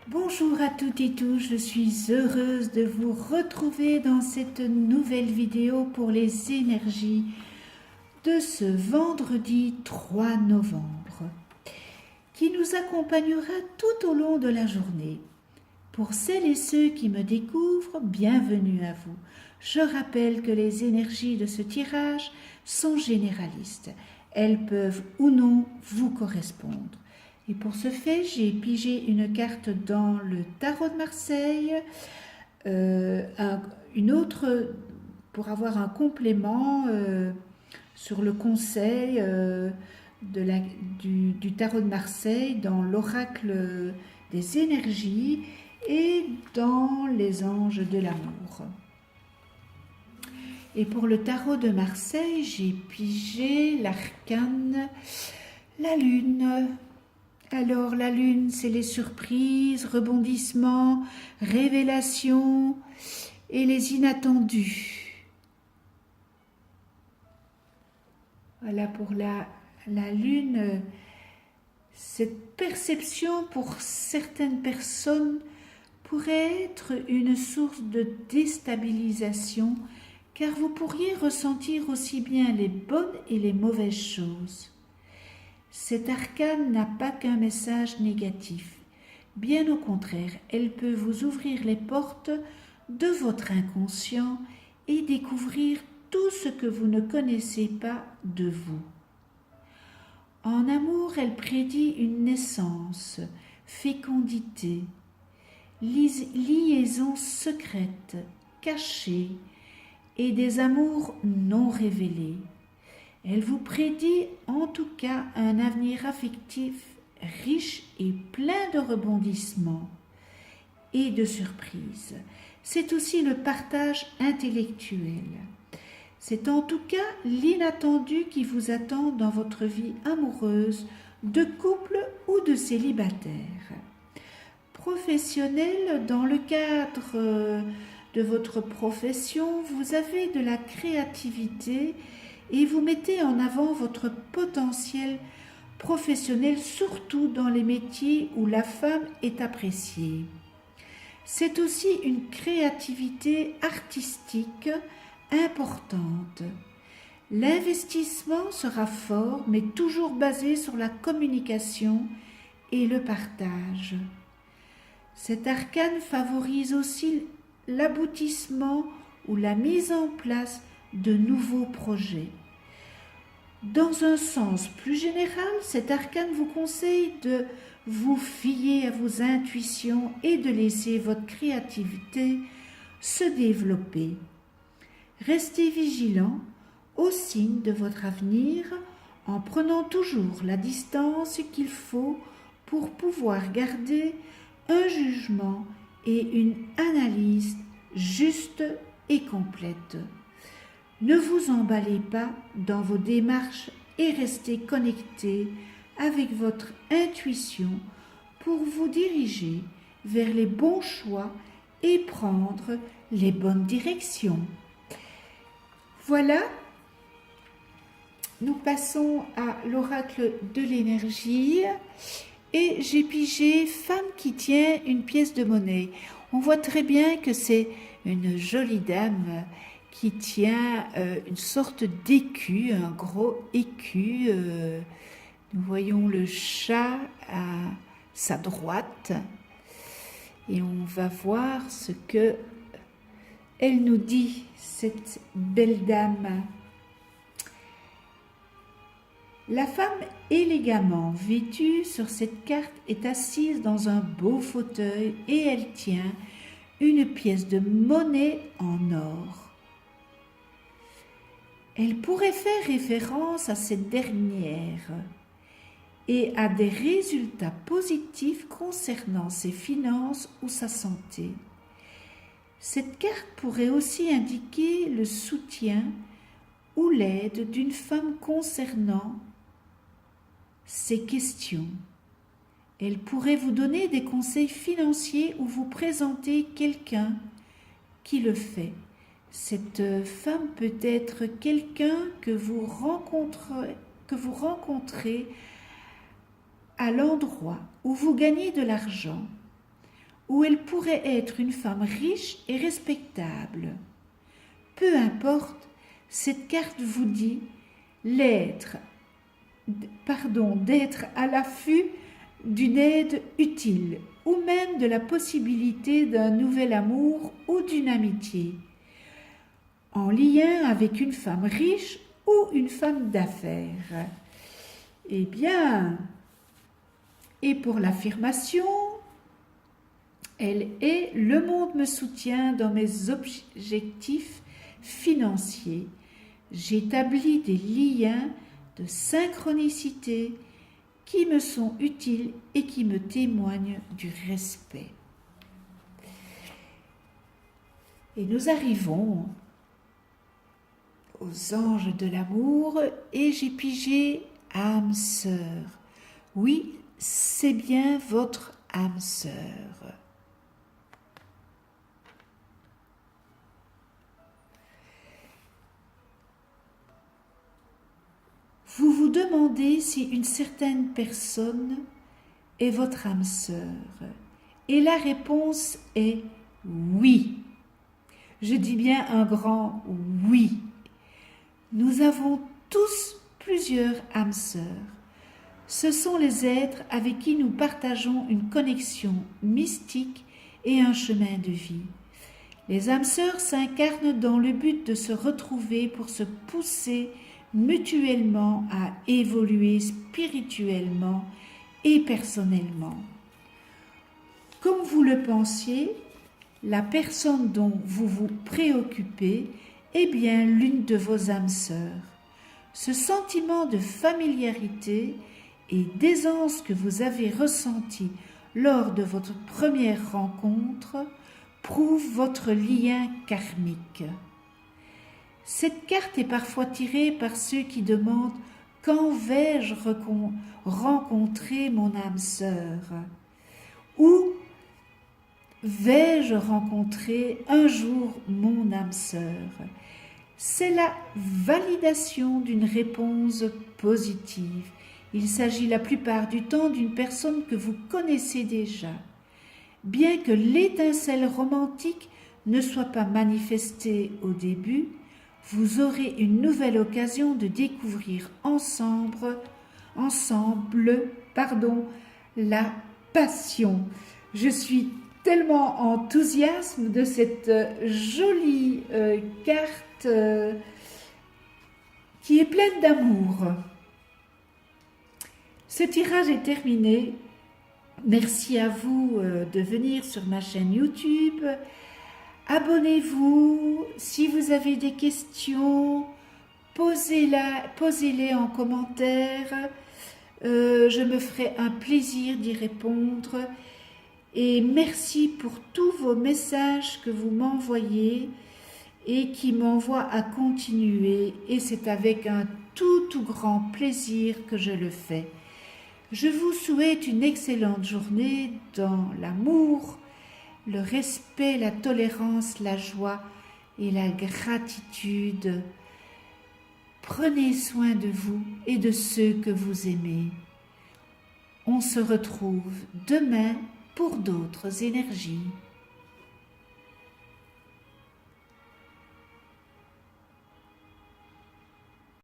Bonjour à toutes et tous, je suis heureuse de vous retrouver dans cette nouvelle vidéo pour les énergies de ce vendredi 3 novembre qui nous accompagnera tout au long de la journée. Pour celles et ceux qui me découvrent, bienvenue à vous. Je rappelle que les énergies de ce tirage sont généralistes. Elles peuvent ou non vous correspondre. Et pour ce fait, j'ai pigé une carte dans le tarot de Marseille, une autre pour avoir un complément sur le conseil du tarot de Marseille dans l'oracle des énergies et dans les anges de l'amour. Et pour le tarot de Marseille, j'ai pigé l'arcane, la lune. Alors la lune, c'est les surprises, rebondissements, révélations et les inattendus. Voilà pour la lune, cette perception pour certaines personnes pourrait être une source de déstabilisation car vous pourriez ressentir aussi bien les bonnes et les mauvaises choses. Cet arcane n'a pas qu'un message négatif. Bien au contraire, elle peut vous ouvrir les portes de votre inconscient et découvrir tout ce que vous ne connaissez pas de vous. En amour, elle prédit une naissance, fécondité, liaison secrète, cachée et des amours non révélés. Elle vous prédit en tout cas un avenir affectif riche et plein de rebondissements et de surprises. C'est aussi le partage intellectuel. C'est en tout cas l'inattendu qui vous attend dans votre vie amoureuse, de couple ou de célibataire. Professionnel, dans le cadre de votre profession, vous avez de la créativité et vous mettez en avant votre potentiel professionnel, surtout dans les métiers où la femme est appréciée. C'est aussi une créativité artistique importante. L'investissement sera fort, mais toujours basé sur la communication et le partage. Cet arcane favorise aussi l'aboutissement ou la mise en place de nouveaux projets. Dans un sens plus général, cet arcane vous conseille de vous fier à vos intuitions et de laisser votre créativité se développer. Restez vigilant aux signes de votre avenir en prenant toujours la distance qu'il faut pour pouvoir garder un jugement et une analyse juste et complète. Ne vous emballez pas dans vos démarches et restez connecté avec votre intuition pour vous diriger vers les bons choix et prendre les bonnes directions. Voilà, nous passons à l'oracle de l'énergie et j'ai pigé femme qui tient une pièce de monnaie. On voit très bien que c'est une jolie dame qui tient une sorte d'écu, un gros écu. Nous voyons le chat à sa droite et on va voir ce que elle nous dit, cette belle dame. La femme élégamment vêtue sur cette carte est assise dans un beau fauteuil et elle tient une pièce de monnaie en or. Elle pourrait faire référence à cette dernière et à des résultats positifs concernant ses finances ou sa santé. Cette carte pourrait aussi indiquer le soutien ou l'aide d'une femme concernant ces questions. Elle pourrait vous donner des conseils financiers ou vous présenter quelqu'un qui le fait. Cette femme peut être quelqu'un que vous rencontrez à l'endroit où vous gagnez de l'argent ou elle pourrait être une femme riche et respectable. Peu importe, cette carte vous dit d'être à l'affût d'une aide utile ou même de la possibilité d'un nouvel amour ou d'une amitié, en lien avec une femme riche ou une femme d'affaires. Eh bien, et pour l'affirmation, elle est « Le monde me soutient dans mes objectifs financiers. J'établis des liens de synchronicité qui me sont utiles et qui me témoignent du respect. » Et nous arrivons aux anges de l'amour et j'ai pigé âme sœur. Oui, c'est bien votre âme sœur. Vous vous demandez si une certaine personne est votre âme sœur. Et la réponse est oui. Je dis bien un grand oui. Nous avons tous plusieurs âmes sœurs. Ce sont les êtres avec qui nous partageons une connexion mystique et un chemin de vie. Les âmes sœurs s'incarnent dans le but de se retrouver pour se pousser mutuellement à évoluer spirituellement et personnellement. Comme vous le pensiez, la personne dont vous vous préoccupez est bien l'une de vos âmes sœurs. Ce sentiment de familiarité et d'aisance que vous avez ressenti lors de votre première rencontre prouve votre lien karmique. Cette carte est parfois tirée par ceux qui demandent « Quand vais-je rencontrer mon âme sœur ?» ou « Vais-je rencontrer un jour mon âme sœur ?» C'est la validation d'une réponse positive. Il s'agit la plupart du temps d'une personne que vous connaissez déjà. Bien que l'étincelle romantique ne soit pas manifestée au début, vous aurez une nouvelle occasion de découvrir ensemble, la passion. Je suis tellement enthousiaste de cette jolie carte qui est pleine d'amour. Ce tirage est terminé. Merci à vous de venir sur ma chaîne YouTube. Abonnez-vous. Si vous avez des questions, posez-les en commentaire. Je me ferai un plaisir d'y répondre. Et merci pour tous vos messages que vous m'envoyez et qui m'envoient à continuer. Et c'est avec un tout grand plaisir que je le fais. Je vous souhaite une excellente journée dans l'amour, le respect, la tolérance, la joie et la gratitude. Prenez soin de vous et de ceux que vous aimez. On se retrouve demain pour d'autres énergies.